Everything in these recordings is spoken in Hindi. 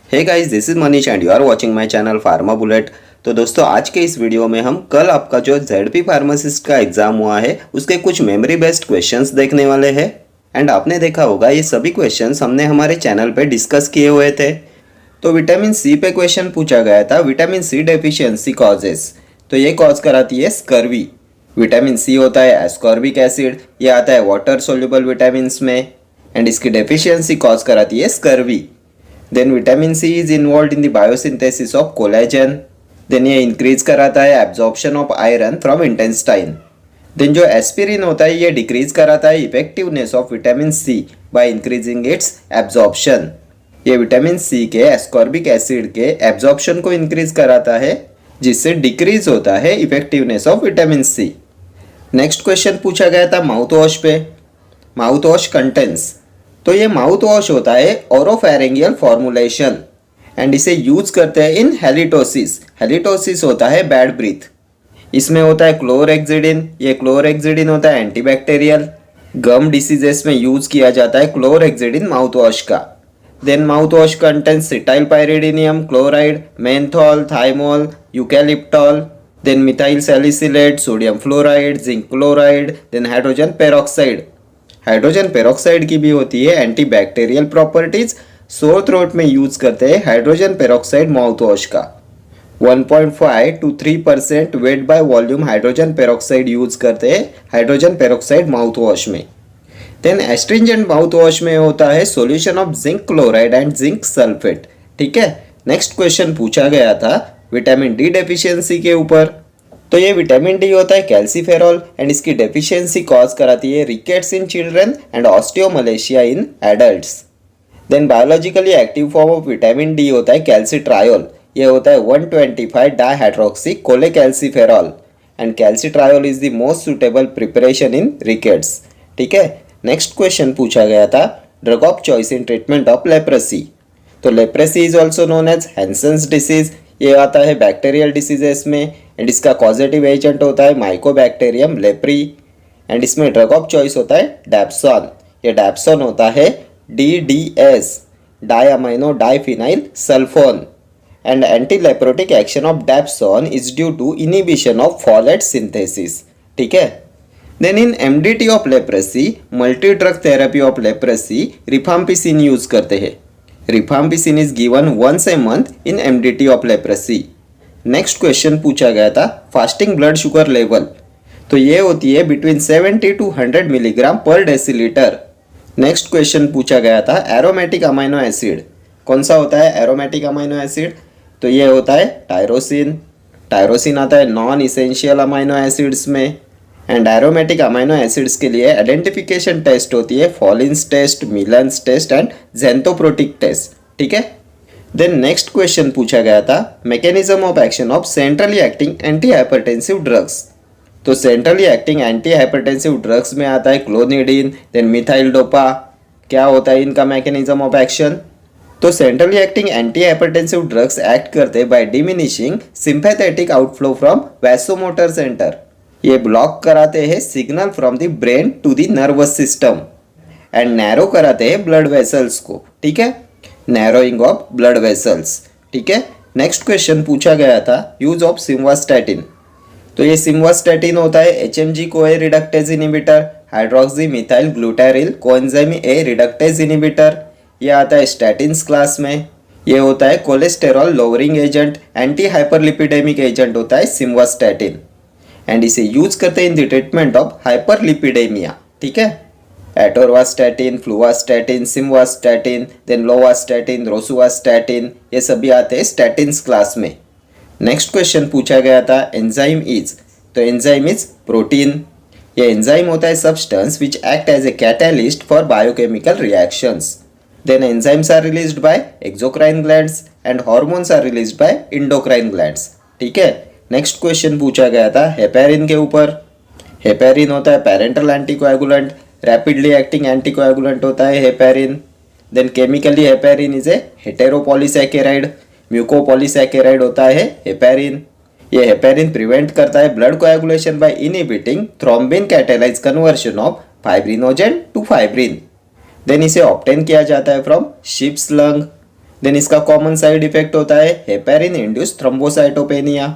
Hey guys, this is Manish and you are watching my channel Pharma Bullet. तो दोस्तों, आज के इस वीडियो में हम कल आपका जो जेडपी फार्मासिस्ट का एग्जाम हुआ है उसके कुछ मेमोरी बेस्ड क्वेश्चंस देखने वाले हैं। एंड आपने देखा होगा ये सभी क्वेश्चंस हमने हमारे चैनल पे डिस्कस किए हुए थे। तो विटामिन सी पे क्वेश्चन पूछा गया था, विटामिन सी डेफिशिएंसी कॉजेस। तो ये कॉज कराती है स्कर्वी। विटामिन सी होता है एस्कॉर्बिक एसिड, ये आता है वाटर सोल्यूबल विटामिन में एंड इसकी डेफिशिएंसी कॉज कराती है scurvy. Then vitamin C is involved in the biosynthesis of collagen. Then ये इंक्रीज कराता है absorption of iron from intestine. Then जो एस्पिरिन होता है ये डिक्रीज कराता है effectiveness of vitamin C by increasing its absorption. ये विटामिन सी के एस्कॉर्बिक एसिड के एब्जॉर्प्शन को इंक्रीज कराता है जिससे डिक्रीज होता है effectiveness of vitamin C. Next question पूछा गया था माउथ वॉश पे। माउथ वॉश कंटेंट्स, तो ये माउथ वॉश होता है ओरोफेरेंजियल फॉर्मुलेशन एंड इसे यूज करते हैं इन हेलिटोसिस। हेलिटोसिस होता है बैड ब्रीथ। इसमें होता है क्लोरहेक्सिडिन। ये क्लोरहेक्सिडिन होता है एंटीबैक्टीरियल। गम डिसीजेस में यूज किया जाता है क्लोरहेक्सिडिन माउथ वॉश का। Then mouthwash contains cetyl pyridinium chloride, menthol, thymol, eucalyptol, then methyl salicylate, sodium fluoride, zinc chloride, then hydrogen peroxide. Hydrogen peroxide की भी होती है एंटीबैक्टीरियल प्रॉपर्टीज। सोर थ्रोट में यूज करते हैं हाइड्रोजन पेरोक्साइड माउथ वॉश का। 1.5 to 3% weight by volume hydrogen peroxide use करते हैं हाइड्रोजन पेरोक्साइड माउथ वॉश में। देन एस्ट्रिंजेंट माउथ वॉश में होता है solution of zinc chloride and zinc sulphate. ठीक है। नेक्स्ट क्वेश्चन पूछा गया था विटामिन डी डेफिशिएंसी के ऊपर। तो ये विटामिन डी होता है कैल्सीफेरॉल एंड इसकी डेफिशिएंसी कॉज कराती है rickets in children and osteomalacia in adults. Then biologically active form of vitamin D होता है कैल्सीट्रायोल। ये होता है 125 dihydroxy cholecalciferol and calcitriol is the most suitable preparation in rickets. ठीक है। नेक्स्ट क्वेश्चन पूछा गया था drug of choice in treatment of leprosy. तो leprosy is also known as Hansen's disease. ये आता है बैक्टीरियल डिसीजेस में एंड इसका कॉजेटिव एजेंट होता है माइकोबैक्टीरियम लेप्री एंड इसमें ड्रग ऑफ चॉइस होता है डैप्सोन। ये डैप्सोन होता है DDS diamino diphenyl sulfone and antileprotic action of dapsone is due to inhibition of folate synthesis. ठीक है। Then in MDT of leprosy, multi drug therapy of leprosy, rifampicin use करते हैं। Rifampicin is given once a month in MDT of leprosy. Next question पूछा गया था फास्टिंग ब्लड शुगर लेवल। तो ये होती है बिटवीन 70 to 100 मिलीग्राम पर डेसीलीटर। नेक्स्ट क्वेश्चन पूछा गया था एरोमेटिक अमाइनो एसिड। कौन सा होता है एरोमेटिक अमाइनो एसिड? तो ये होता है टायरोसिन। टायरोसिन आता है नॉन इसेंशियल अमाइनो एसिड्स में एंड एरोमेटिक अमाइनो एसिड्स के लिए आइडेंटिफिकेशन टेस्ट होती है Folin's test, Millon's test and xanthoproteic test. ठीक है। देन नेक्स्ट क्वेश्चन पूछा गया था mechanism of action of centrally acting anti hypertensive drugs. तो centrally acting anti hypertensive drugs में आता है क्लोनिडीन, देन मिथाइल डोपा। क्या होता है इनका मैकेनिज्म ऑफ एक्शन? तो centrally acting anti hypertensive drugs act करते by diminishing sympathetic outflow from vasomotor centre. ये ब्लॉक कराते हैं signal from the brain to the nervous system and narrow कराते हैं ब्लड वेसल्स को। ठीक है। Narrowing of blood vessels. ठीक है। नेक्स्ट क्वेश्चन पूछा गया था यूज ऑफ सिम्वास्टैटिन। तो ये सिम्वास्टैटिन होता है HMG CoA reductase inhibitor, hydroxy methyl glutaryl coenzyme A reductase inhibitor. ये आता है स्टैटिन्स क्लास में। ये होता है cholesterol lowering agent, anti hyperlipidemic agent होता है सिम्वास्टैटिन एंड इसे यूज करते हैं in the treatment of hyperlipidemia. ठीक है। Atorvastatin, fluvastatin, simvastatin, then lovastatin, rosuvastatin, ये सभी आते हैं स्टैटिन्स क्लास में। नेक्स्ट क्वेश्चन पूछा गया था एंजाइम इज। तो एंजाइम इज प्रोटीन। ये एंजाइम होता है substance which act as a catalyst for biochemical reactions. Then enzymes are released by exocrine glands and hormones are released by endocrine glands. ठीक है। नेक्स्ट क्वेश्चन पूछा गया था हेपेरिन के ऊपर। हेपेरिन होता है parental anticoagulant, rapidly acting anticoagulant होता है heparin. Then chemically heparin is a heteropolysaccharide, mucopolysaccharide होता है हेपेरिन। ये हेपेरिन प्रिवेंट करता है blood coagulation by inhibiting thrombin catalyse conversion of fibrinogen to fibrin. Then इसे ऑब्टेन किया जाता है फ्रॉम शिप्स लंग। देन इसका कॉमन साइड इफेक्ट होता है heparin induce thrombocytopenia.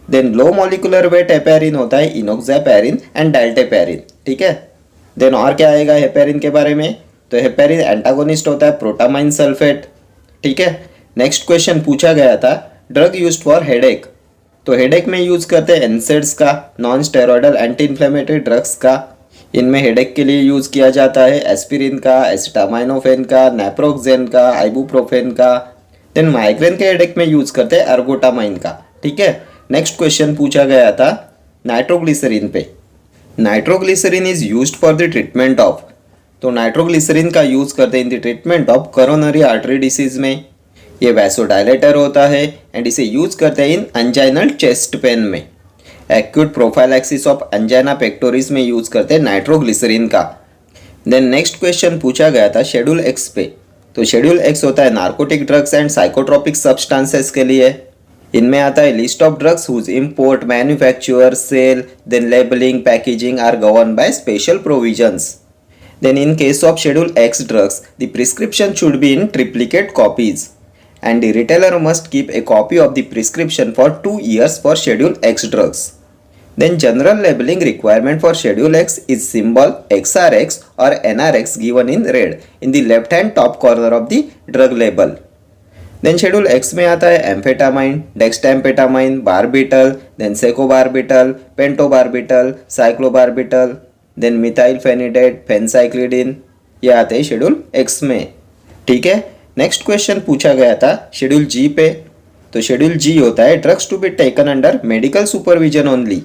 Then low molecular weight heparin होता है इनोक्सापेरिन एंड डाल्टेपेरिन, ठीक है। देन और क्या आएगा हेपेरिन के बारे में, तो हेपेरिन एंटागोनिस्ट होता है प्रोटामाइन सल्फेट, ठीक है। नेक्स्ट क्वेश्चन पूछा गया था ड्रग यूज्ड फॉर हेडेक, तो हेडेक में यूज करते हैं एनसेड्स का, non steroidal anti inflammatory drugs का। इनमें हेडेक के लिए यूज किया जाता है एस्पिरिन का, एसिटामाइनोफेन का, नेप्रोक्सेन का, आइबुप्रोफेन का। देन माइग्रेन के हेडेक में यूज करते हैं अर्गोटामाइन का, ठीक है। नेक्स्ट क्वेश्चन पूछा गया था नाइट्रोग्लिसरीन पे, nitroglycerin is used for the treatment of, तो नाइट्रोग्लिसरीन का यूज करते हैं in the treatment of coronary artery disease में। ये वैसोडायलेटर होता है एंड इसे यूज करते हैं इन अंजाइनल चेस्ट पेन में। Acute prophylaxis of angina pectoris में यूज करते हैं नाइट्रोग्लिसरीन का। देन नेक्स्ट क्वेश्चन पूछा गया था शेड्यूल एक्स पे, तो शेड्यूल एक्स होता है narcotic drugs and psychotropic substances के लिए। इनमें आता है list of drugs whose import, manufacture, sale, then labelling, packaging are govern by special provisions. Then in case of Schedule X drugs, the prescription should be in triplicate copies and the retailer must keep a copy of the prescription for 2 years for Schedule X drugs. Then general labeling requirement for Schedule X is symbol XRX or NRX given in red in the left hand top corner of the drug label. Then Schedule X में आता है एम्फेटामाइन, डेक्सटेम्फेटामाइन, बारबिटल, देन सेकोबारबिटल, पेंटोबारबिटल, साइक्लोबारबिटल, देन मिथाइल फेनिडेट, फेनसाइक्लिडिन, ये आते हैं शेड्यूल एक्स में, ठीक है। नेक्स्ट क्वेश्चन पूछा गया था शेड्यूल जी पे, तो शेड्यूल जी होता है drugs to be taken under medical supervision only.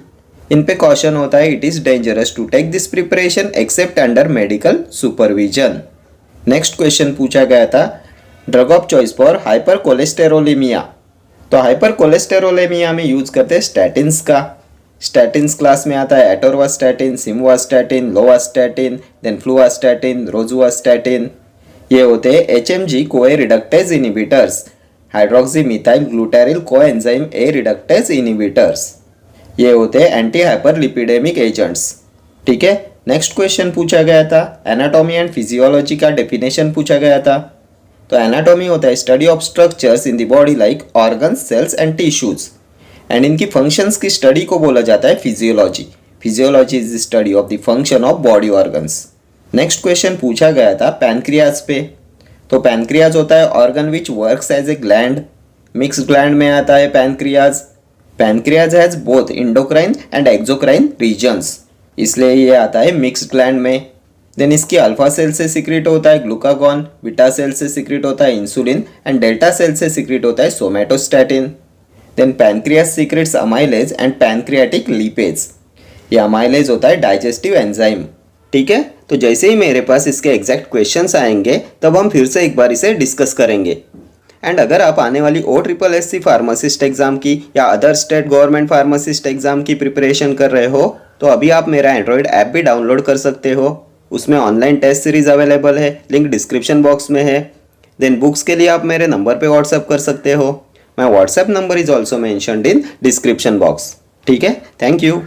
इन पे क्वेश्चन होता है it is dangerous to take this preparation except under medical supervision. Next question पूछा गया था drug of choice for hypercholesterolemia, तो हाइपर कोलेस्टेरोलेमिया में यूज करते हैं स्टैटिन्स का। स्टैटिन्स क्लास में आता है atorvastatin, simvastatin, lovastatin, then fluvastatin, rosuvastatin. ये होते हैं HMG CoA reductase inhibitors, hydroxy methyl glutaryl coenzyme A reductase inhibitors. ये होते हैं एंटी हाइपरलिपिडेमिक एजेंट्स, ठीक है। नेक्स्ट क्वेश्चन पूछा गया था एनाटॉमी एंड फिजियोलॉजी का डेफिनेशन पूछा गया था, तो एनाटॉमी होता है study of structures in the body like organs, cells and tissues and इनकी फंक्शंस की स्टडी को बोला जाता है physiology. Physiology is the study of the function of body organs. Next question पूछा गया था पैनक्रियाज पे, तो पैनक्रियाज होता है organ which works as a gland, mix gland में आता है pancreas. Pancreas has both endocrine and exocrine regions, इसलिए ये आता है मिक्स ग्लैंड में। देन इसकी अल्फा सेल से सिक्रेट होता है ग्लूकागॉन, बीटा सेल से सिक्रेट होता है इंसुलिन एंड डेल्टा सेल से सिक्रेट होता है somatostatin. Then pancreas secretes amylase and pancreatic lipase, ये अमाइलेज होता है डाइजेस्टिव एंजाइम, ठीक है। तो जैसे ही मेरे पास इसके एग्जैक्ट क्वेश्चंस आएंगे तब हम फिर से एक बार इसे डिस्कस करेंगे। एंड अगर आप आने वाली OSSC फार्मासिस्ट एग्जाम की या other state government pharmacist exam की प्रिपरेशन कर रहे हो तो अभी आप मेरा एंड्रॉयड ऐप भी डाउनलोड कर सकते हो। उसमें ऑनलाइन टेस्ट सीरीज अवेलेबल है, लिंक डिस्क्रिप्शन बॉक्स में है। देन बुक्स के लिए आप मेरे नंबर पे व्हाट्सएप कर सकते हो, my WhatsApp number is also mentioned in description box, ठीक है। Thank you.